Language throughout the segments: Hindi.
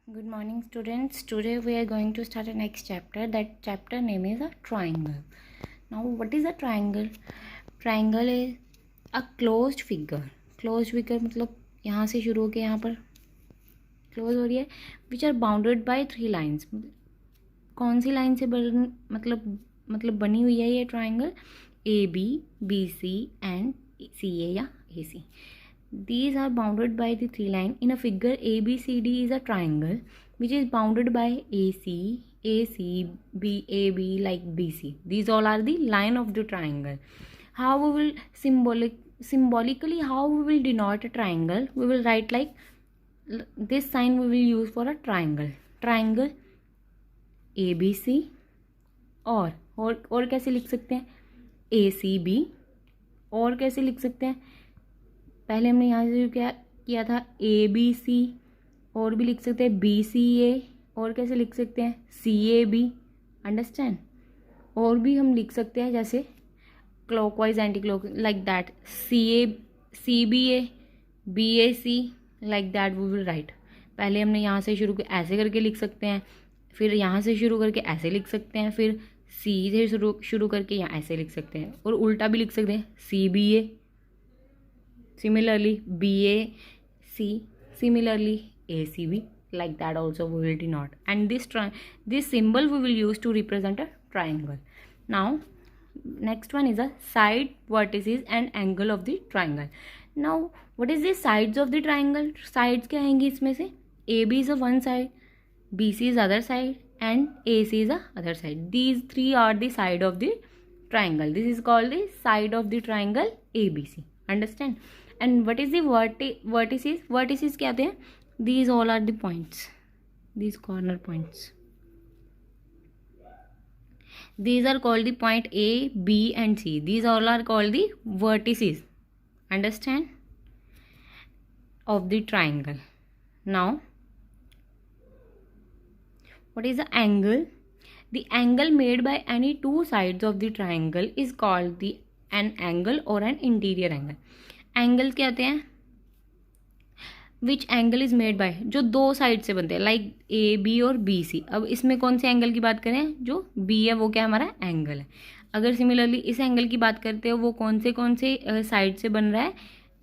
Good morning, students. Today we are going to start a next chapter. That chapter name is a triangle. Now, what is a triangle? Triangle is a closed figure. Closed figure मतलब यहाँ से शुरू होके यहाँ पर क्लोज हो रही है. Which are bounded by 3 lines. कौन सी लाइन से मतलब बनी हुई है ये triangle? AB, BC and CA या AC. These are bounded by the 3 line. In a figure, ABCD is a triangle which is bounded by AC, AB like BC. These all are the line of the triangle. How we will symbolically how we will denote a triangle? We will write like this sign we will use for a triangle. Triangle ABC और कैसे लिख सकते हैं? ACB और कैसे लिख सकते हैं? पहले हमने यहाँ से क्या किया था? ABC और भी लिख सकते हैं BCA और कैसे लिख सकते हैं? CAB. अंडरस्टैंड? और भी हम लिख सकते हैं जैसे clockwise anti clock like that CBA BAC like that we will write. पहले हमने यहाँ से शुरू ऐसे करके लिख सकते हैं, फिर यहाँ से शुरू करके ऐसे लिख सकते हैं, फिर C से शुरू करके यहाँ ऐसे लिख सकते हैं और उल्टा भी लिख सकते हैं CBA. Similarly, BAC, similarly ACB, like that also we will denote. And this symbol we will use to represent a triangle. Now, next one is a side, vertices and angle of the triangle. Now, what is the sides of the triangle? Sides क्या आएंगी इसमें से? AB is a one side, BC is other side, and AC is the other side. These three are the side of the triangle. This is called the side of the triangle ABC. Understand? And what is the vertices? Vertices क्या होते हैं? These all are the points. These corner points. These are called the point A, B and C. These all are called the vertices. Understand? Of the triangle. Now, what is the angle? The angle made by any two sides of the triangle is called an angle or an interior angle. Angle क्या होते हैं? Which angle is made by, जो दो साइड से बनते हैं लाइक AB और BC. अब इसमें कौन से एंगल की बात करें? जो B है वो क्या हमारा एंगल है. अगर सिमिलरली इस एंगल की बात करते हो वो कौन से साइड से बन रहा है?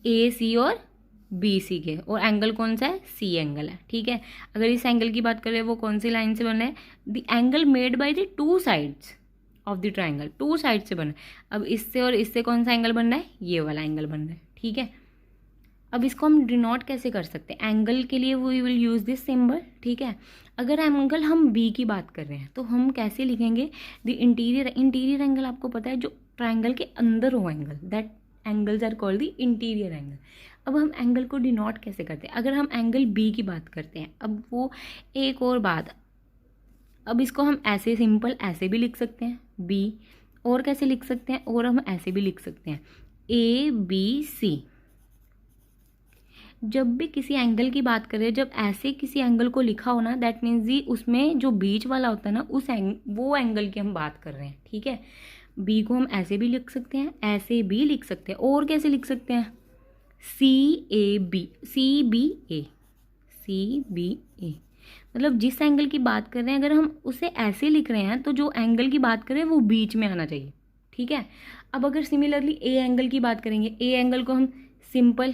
AC और BC के, और एंगल कौन सा है? C एंगल है. ठीक है. अगर इस एंगल की बात करें वो कौन सी लाइन से बन रहा है? The angle made by the two sides of the triangle. Two side से बन रहा है. अब इससे और इससे कौन सा एंगल बन रहा है? ये वाला एंगल बन रहा है. ठीक है. अब इसको हम डिनोट कैसे कर सकते हैं? एंगल के लिए we will use this symbol. ठीक है. अगर एंगल हम बी की बात कर रहे हैं तो हम कैसे लिखेंगे? द इंटीरियर एंगल आपको पता है जो ट्राइंगल के अंदर हो angle, that angles are called the interior angle. अब हम एंगल को डिनोट कैसे करते हैं? अगर हम एंगल बी की बात करते हैं, अब वो एक और बात, अब इसको हम ऐसे सिंपल ऐसे भी लिख सकते हैं बी, और कैसे लिख सकते हैं? और हम ऐसे भी लिख सकते हैं ABC. जब भी किसी एंगल की बात करें, जब ऐसे किसी एंगल को लिखा हो ना, दैट मीन्स जी उसमें जो बीच वाला होता है ना वो एंगल की हम बात कर रहे हैं. ठीक है. बी को हम ऐसे भी लिख सकते हैं, ऐसे भी लिख सकते हैं, और कैसे लिख सकते हैं? CBA. मतलब जिस एंगल की बात कर रहे हैं अगर हम उसे ऐसे लिख रहे हैं तो जो एंगल की बात करें वो बीच में आना चाहिए. ठीक है. अब अगर सिमिलरली ए एंगल की बात करेंगे, ए एंगल को हम सिंपल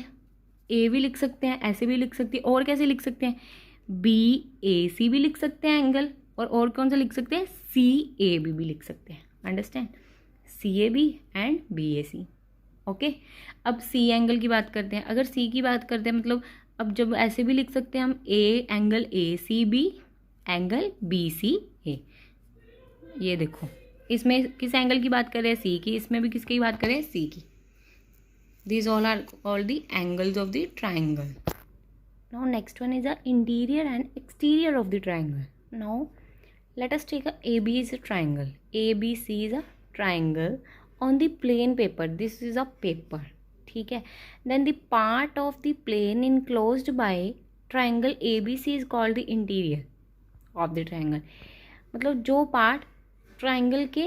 ए भी लिख सकते हैं, ऐसे भी लिख सकते हैं, और कैसे लिख सकते हैं? BAC भी लिख सकते हैं एंगल, और कौन सा लिख सकते हैं? CAB भी लिख सकते हैं. Understand? CAB and BAC. Okay. अब C एंगल की बात करते हैं. अगर C की बात करते हैं मतलब अब जब ऐसे भी लिख सकते हैं हम एंगल ACB एंगल BCA. ये देखो इसमें किस एंगल की बात कर रहे हैं? C की. इसमें भी किसकी बात कर रहे हैं? C की. These all are called the angles of the triangle. Now next one is the interior and exterior of the triangle. Now let us take AB is a triangle. ABC is a triangle on the plain paper. This is a paper. ठीक है. Then the part of the plane enclosed by triangle ABC is called the interior of the triangle. मतलब जो पार्ट ट्राइंगल के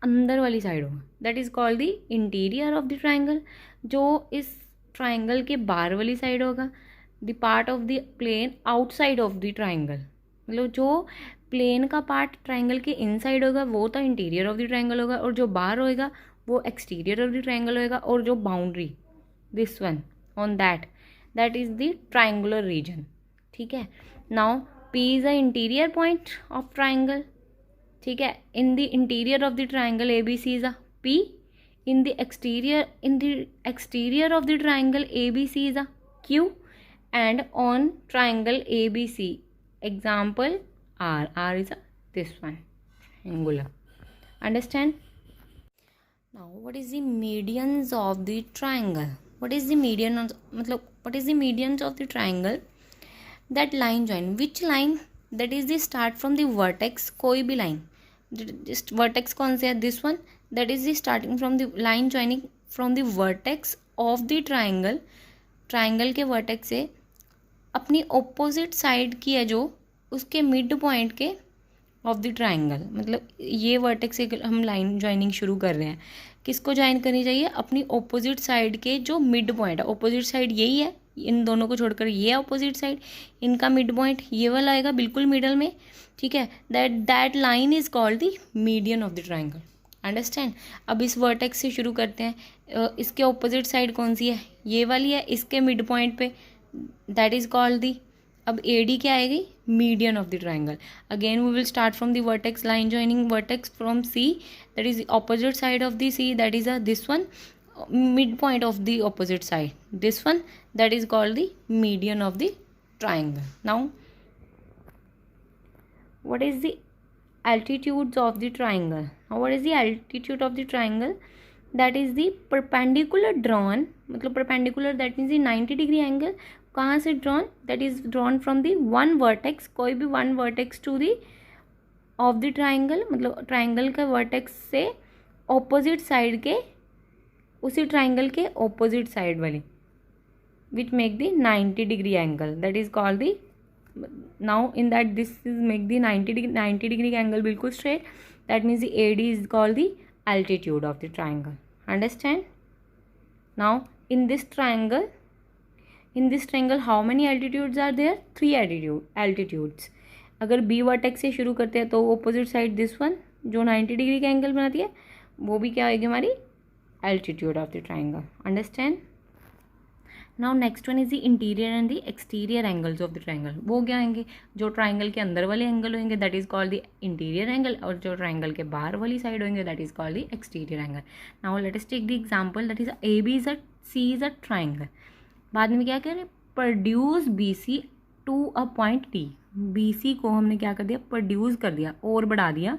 अंदर वाली साइड होगा that is called the interior of the triangle. जो इस ट्राइंगल के बाहर वाली साइड होगा the part of the plane outside of the triangle, मतलब जो प्लेन का पार्ट ट्राइंगल के इनसाइड होगा वो तो इंटीरियर ऑफ द ट्राइंगल होगा, और जो बाहर होएगा वो एक्सटीरियर ऑफ द ट्राइंगल होएगा, और जो boundary this one on that is the triangular region. ठीक है, now P is a interior point of triangle. ठीक है, in the interior of the triangle A B C is a P, in the exterior of the triangle ABC is a Q, and on triangle ABC example R is a this one triangular. Understand? Now what is the medians of the triangle? What is the median of, मतलब what is the medians of the triangle? That line join, which line? That is the start from the vertex, कोई भी line, just vertex कौन से है? This one, that is the starting from the line joining from the vertex of the triangle, triangle के vertex से अपनी opposite side की है जो उसके मिड पॉइंट के ऑफ द ट्राइंगल, मतलब ये वर्टेक्स से हम लाइन ज्वाइनिंग शुरू कर रहे हैं, किसको ज्वाइन करनी चाहिए? अपनी ऑपोजिट साइड के जो मिड पॉइंट है, ऑपोजिट साइड यही है, इन दोनों को छोड़कर ये है ऑपोजिट साइड, इनका मिड पॉइंट ये वाला आएगा बिल्कुल मिडल में। ठीक है, that line is called the median of the triangle. Understand? अब इस वर्टेक्स से शुरू करते हैं, इसके ऑपोजिट साइड कौन सी है? ये वाली है, इसके मिड पॉइंट पे दैट इज कॉल्ड दी, अब ए डी क्या आएगी? Median of the triangle. Again we will start from the vertex, line joining vertex from C, that is opposite side of the C, that is this one, mid point of the opposite side this one, that is called the median of the triangle. Now what is the altitudes of the triangle? Now what is the altitude of the triangle? That is the perpendicular drawn, मतलब perpendicular that means the 90 degree angle, कहाँ से drawn? That is drawn from the one vertex, कोई भी one vertex to the of the triangle, मतलब triangle का vertex से opposite side के, उसी triangle के opposite side वाली, which make the 90 degree angle, that is called the, now in that this is make the 90 degree angle बिल्कुल straight, that means the AD is called the altitude of the triangle. Understand? Now in this triangle how many altitudes are there? 3 altitudes. अगर B वर्टेक्स से शुरू करते हैं तो opposite side this one जो 90 डिग्री का एंगल बनाती है वो भी क्या होगी? हमारी altitude of the triangle. Understand? Now next one is the interior and the exterior angles of the triangle. वो क्या होंगे? जो ट्राइंगल के अंदर वाले एंगल होंगे that is called the interior angle, और जो ट्राइंगल के बाहर वाली साइड होंगे that is called the exterior angle. Now let us take the example, that is A B is a C is a triangle. बाद में क्या कह रहे हैं? Produce B C to a point D. B C को हमने क्या कर दिया? प्रोड्यूस कर दिया और बढ़ा दिया,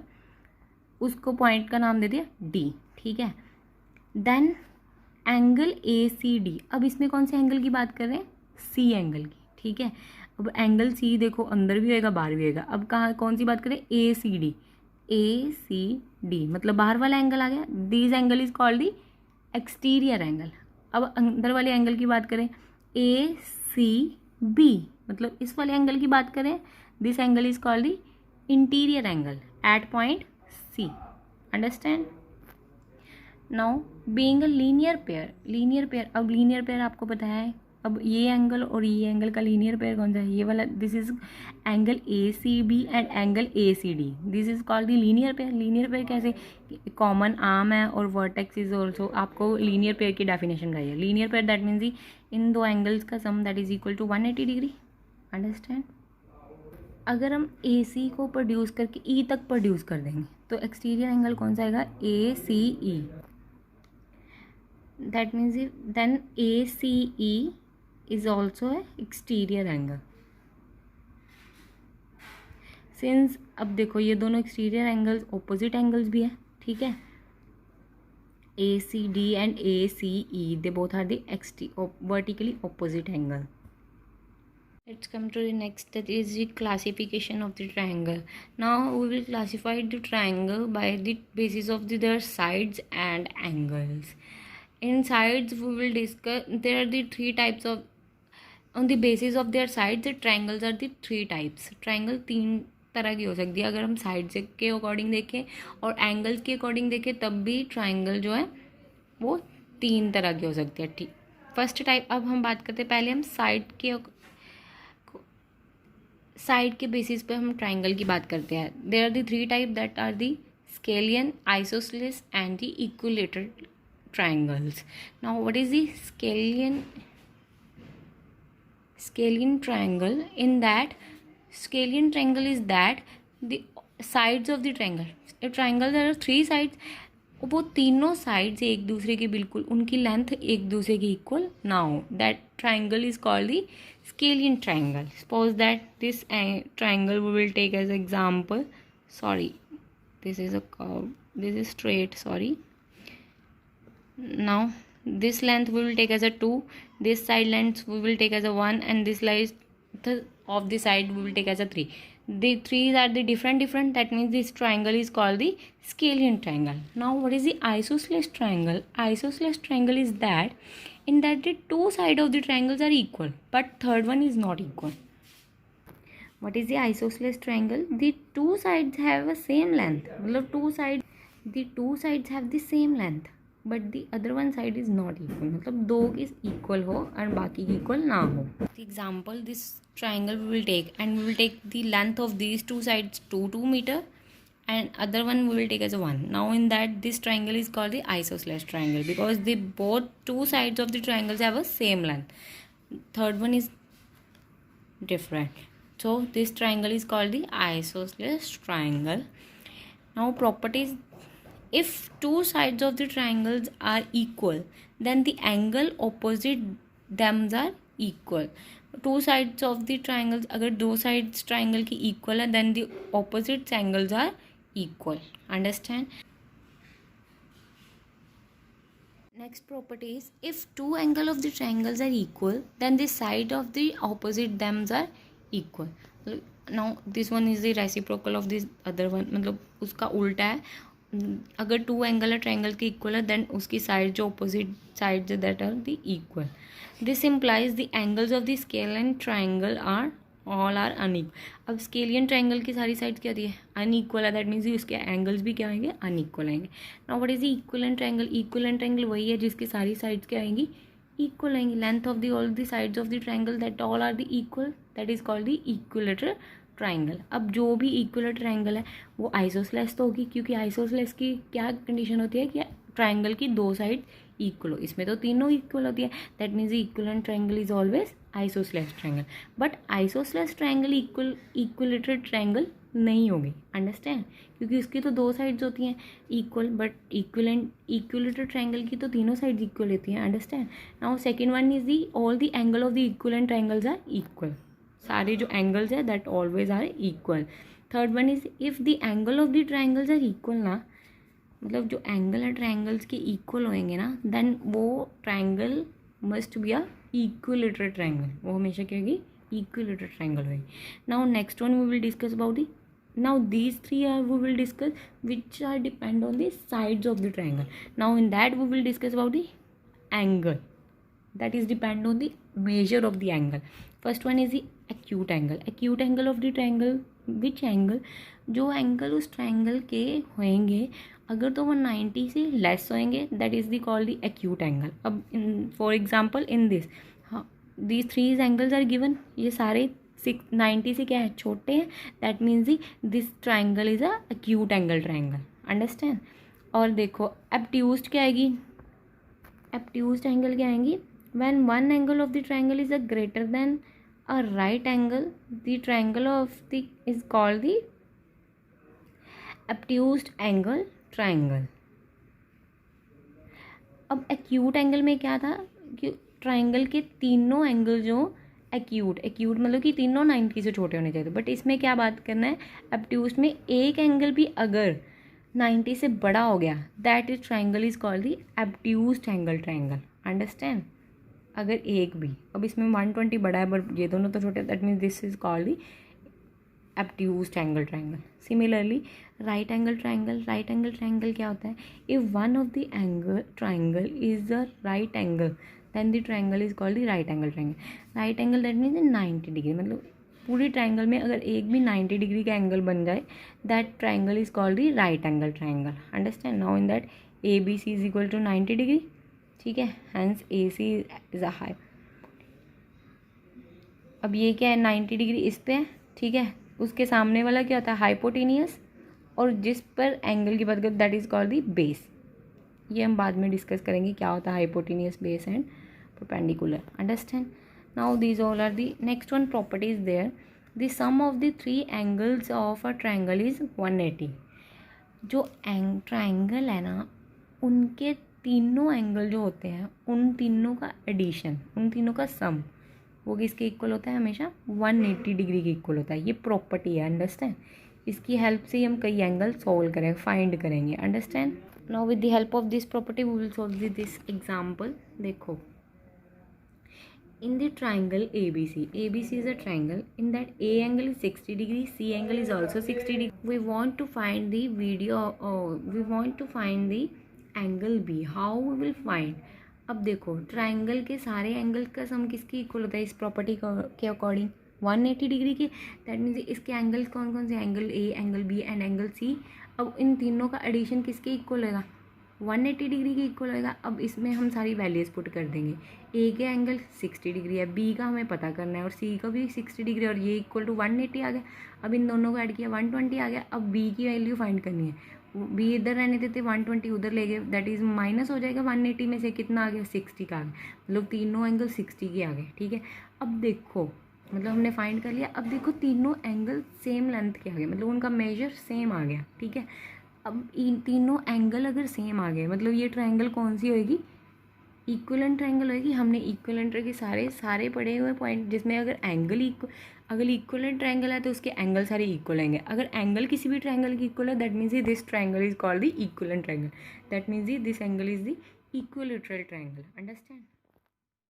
उसको पॉइंट का नाम दे दिया डी। ठीक है, then angle A C D. अब इसमें कौन से एंगल की बात कर रहे हैं? सी एंगल की। ठीक है, अब एंगल सी देखो अंदर भी होएगा बाहर भी होएगा। अब कहाँ कौन सी बात करें? ए सी डी। ए सी डी मतलब बाहर वाला एंगल आ गया, this angle is called the exterior angle. अब अंदर वाले एंगल की बात करें, ए सी बी मतलब इस वाले एंगल की बात करें, this angle is called the interior angle at point C. Understand? Now being a linear pair, अब लीनियर पेयर आपको पता है, अब ये एंगल और ये एंगल का लीनियर पेयर कौन सा है? ये वाला, this is angle A C B and angle A C D, this is called the linear pair. Linear pair कैसे? कॉमन आर्म है और वर्टेक्स इज ऑल्सो, आपको लीनियर पेयर की डेफिनेशन बताई है। लीनियर पेयर दैट मीन्स इन दो एंगल्स का sum that is equal to 180 degree. Understand? अगर हम ए सी को प्रोड्यूस करके ई तक प्रोड्यूस कर देंगे तो एक्सटीरियर एंगल कौन सा आएगा? ए सी ई। that means then ACE is also a exterior angle. Since अब देखो ये दोनों exterior angles opposite angles भी है। ठीक है, ACD and ACE they both are the vertically opposite angle. Let's come to the next, that is the classification of the triangle. Now we will classify the triangle by the basis of their sides and angles. In sides we will discuss, there are the 3 types of, on the basis of their sides the triangles are the 3 types. triangle 3 तरह की हो सकती है, अगर हम साइड से के अकॉर्डिंग देखें और एंगल्स के अकॉर्डिंग देखें तब भी ट्राइंगल जो है वो 3 तरह की हो सकती है। ठीक, फर्स्ट टाइप अब हम बात करते हैं, पहले हम साइड के साइड के बेसिस पे हम ट्राइंगल की बात करते हैं. There are the three type that are the scalene, isosceles and the equilateral triangles. Now what is the scalene triangle? In that, scalene triangle is that the sides of the triangle, a triangle there are three sides, वो तीनों साइड्स एक दूसरे के बिल्कुल उनकी लेंथ एक दूसरे की इक्वल ना हो, that triangle is called the scalene triangle. Suppose that this triangle we will take as example. Sorry, this is a curve, this is straight, sorry. Now this length we will take as a 2, this side length we will take as a 1, and this length of the side we will take as a 3. The threes are the different, that means this triangle is called the scalene triangle. Now what is the isosceles triangle? Isosceles triangle is that in that the two sides of the triangles are equal but third one is not equal. What is the isosceles triangle? The two sides have a same length, मतलब the two sides have the same length but the other one side is not equal, मतलब दो की equal हो और बाकी की equal ना हो. The example, this triangle we will take, and we will take the length of these two sides to 2 meter and other one we will take as a 1. Now in that, this triangle is called the isosceles triangle because the both two sides of the triangles have a same length, third one is different. So this triangle is called the isosceles triangle. Now properties: if two sides of the triangles are equal, then the angle opposite them are equal. Two sides of the triangles, अगर दो sides triangle की equal है, then the opposite angles are equal. Understand? Next property is, if two angles of the triangles are equal, then the side of the opposite them are equal. Now this one is the reciprocal of this other one, मतलब उसका उल्टा है. अगर टू एंगल है ट्राइंगल के इक्वल है, देन उसकी साइड जो opposite side that are the equal. This implies the angles of the scalene triangle are all are unequal. अब स्केलियन ट्राइंगल की सारी साइड क्या दी है? अनइक्वल है, दैट मीन्स उसके एंगल्स भी क्या आएंगे? अनइक्वल आएंगे. Now what is the equivalent triangle? Equivalent triangle वही है जिसकी सारी साइड्स क्या आएंगी? इक्वल आएंगी. Length of the all the sides of the triangle that all are the equal, that is called the equilateral triangle. अब जो भी इक्विलेटरल ट्राइंगल है वो आइसोसेलेस तो होगी, क्योंकि आइसोसेलेस की क्या कंडीशन होती है कि ट्राइंगल की दो साइड इक्वल हो. इसमें तो तीनों इक्वल होती है, that means equivalent triangle is always isosceles triangle. But isosceles triangle equilateral triangle नहीं होगी. अंडरस्टैंड? क्योंकि उसकी तो दो साइड्स होती हैं इक्वल, बट इक्विलेटरल ट्राइंगल की तो तीनों साइड्स इक्वल होती हैं. Understand? Now second one is the all the angle of the equivalent triangles are equal. सारे जो एंगल्स है that always are equal. Third one is if the angle of the triangles are equal ना, मतलब जो एंगल है ट्राइंगल्स के इक्वल होंगे ना, देन वो triangle must be a equilateral triangle. वो हमेशा क्या होगी? इक्विलेटरल ट्राइंगल होगी. Now next one we will discuss about the. Now these three are we will discuss which are depend on the sides of the triangle. Now in that we will discuss about the angle that is depend on the measure of the angle. First one is the acute angle. Acute angle of the triangle, which angle? जो एंगल उस ट्राइंगल के होंगे अगर तो वो 90 से लेस होंगे, that is the called the acute angle. अब फॉर एग्जांपल इन दिस, हाँ, these three angles are given, ये सारे 90 से क्या है? छोटे हैं. That means the this triangle is a acute angle triangle. Understand? और देखो एब्ट्यूज्ड क्या आएगी? एब्ट्यूज्ड एंगल क्या आएंगी? When one angle of the triangle is a greater than a right angle, the triangle of the is called the obtuse angle triangle. अब acute angle में क्या था कि ट्राइंगल के तीनों एंगल जो एक्यूट मतलब कि तीनों 90 से छोटे होने चाहिए. बट इसमें क्या बात करना है? obtuse में एक एंगल भी अगर 90 से बड़ा हो गया, that is triangle is called the obtuse angle triangle. Understand? अगर एक भी, अब इसमें 120 बड़ा है बट ये दोनों तो छोटे, that means this is called the obtuse angle triangle. Similarly right angle triangle. Right angle triangle क्या होता है? If one of the angle triangle is a right angle, then the triangle is called the right angle triangle. Right angle that means 90 degree, मतलब पूरी ट्राइंगल में अगर एक भी 90 डिग्री का एंगल बन जाए, that triangle is called the right angle triangle. Understand? Now in that A B C is equal to 90 degree. ठीक है, hence A C is a high. अब ये क्या है? 90 डिग्री इस पे है, ठीक है। उसके सामने वाला क्या होता है, हाइपोटेनियस, और जिस पर एंगल की बात करें that is called the base. ये हम बाद में डिस्कस करेंगे क्या होता है hypotenuse, base and perpendicular. Understand. Now these all are the next one properties there. The sum of the three angles of a triangle is 180। जो ट्रायंगल है ना, उनके तीनों एंगल जो होते हैं, उन तीनों का एडिशन, उन तीनों का सम, वो किसके इक्वल होता है, हमेशा 180 डिग्री के इक्वल होता है। ये प्रॉपर्टी है, अंडरस्टैंड। इसकी हेल्प से ही हम कई एंगल सॉल्व करेंगे, फाइंड करेंगे। Understand. Now with the help of this property we will solve this example. देखो, in the triangle ABC is a triangle in that A angle is 60 degree, C angle is also 60 degree. We want to find the angle B. How we will find? अब देखो, ट्राइंगल के सारे एंगल का सम किसकी इक्वल होता है इस प्रॉपर्टी के अकॉर्डिंग, 180 डिग्री के। दैट मीन्स इसके एंगल कौन कौन से, angle A, angle B and angle C. अब इन तीनों का एडिशन किसके इक्वल होगा, 180 डिग्री के इक्वल होगा। अब इसमें हम सारी वैल्यूज़ पुट कर देंगे। ए के एंगल 60 डिग्री है, बी का हमें पता करना है, और सी का भी 60 डिग्री, और ये इक्वल टू 180 आ गया। अब इन दोनों को ऐड किया 120 आ गया। अब बी की वैल्यू फाइंड करनी है। बी इधर रहने देते, 120 उधर ले गए, दैट इज़ माइनस हो जाएगा 180 में से कितना आ गया, 60 का आ गया। मतलब तीनों एंगल 60 के आ गए। ठीक है। अब देखो, मतलब हमने फाइंड कर लिया। अब देखो तीनों एंगल सेम लेंथ के आ गए, मतलब उनका मेजर सेम आ गया। ठीक है। अब इन तीनों एंगल अगर सेम आ गए, मतलब ये ट्रायंगल कौन सी होएगी, इक्विवेलेंट ट्रायंगल होएगी। हमने इक्विवेलेंट के सारे पढ़े हुए पॉइंट जिसमें अगर इक्विवेलेंट ट्रायंगल है तो उसके एंगल सारे इक्वल आएंगे। अगर एंगल किसी भी ट्रायंगल की इक्वल है, that means this triangle is called the equivalent triangle. That means this angle is the equilateral triangle. Understand.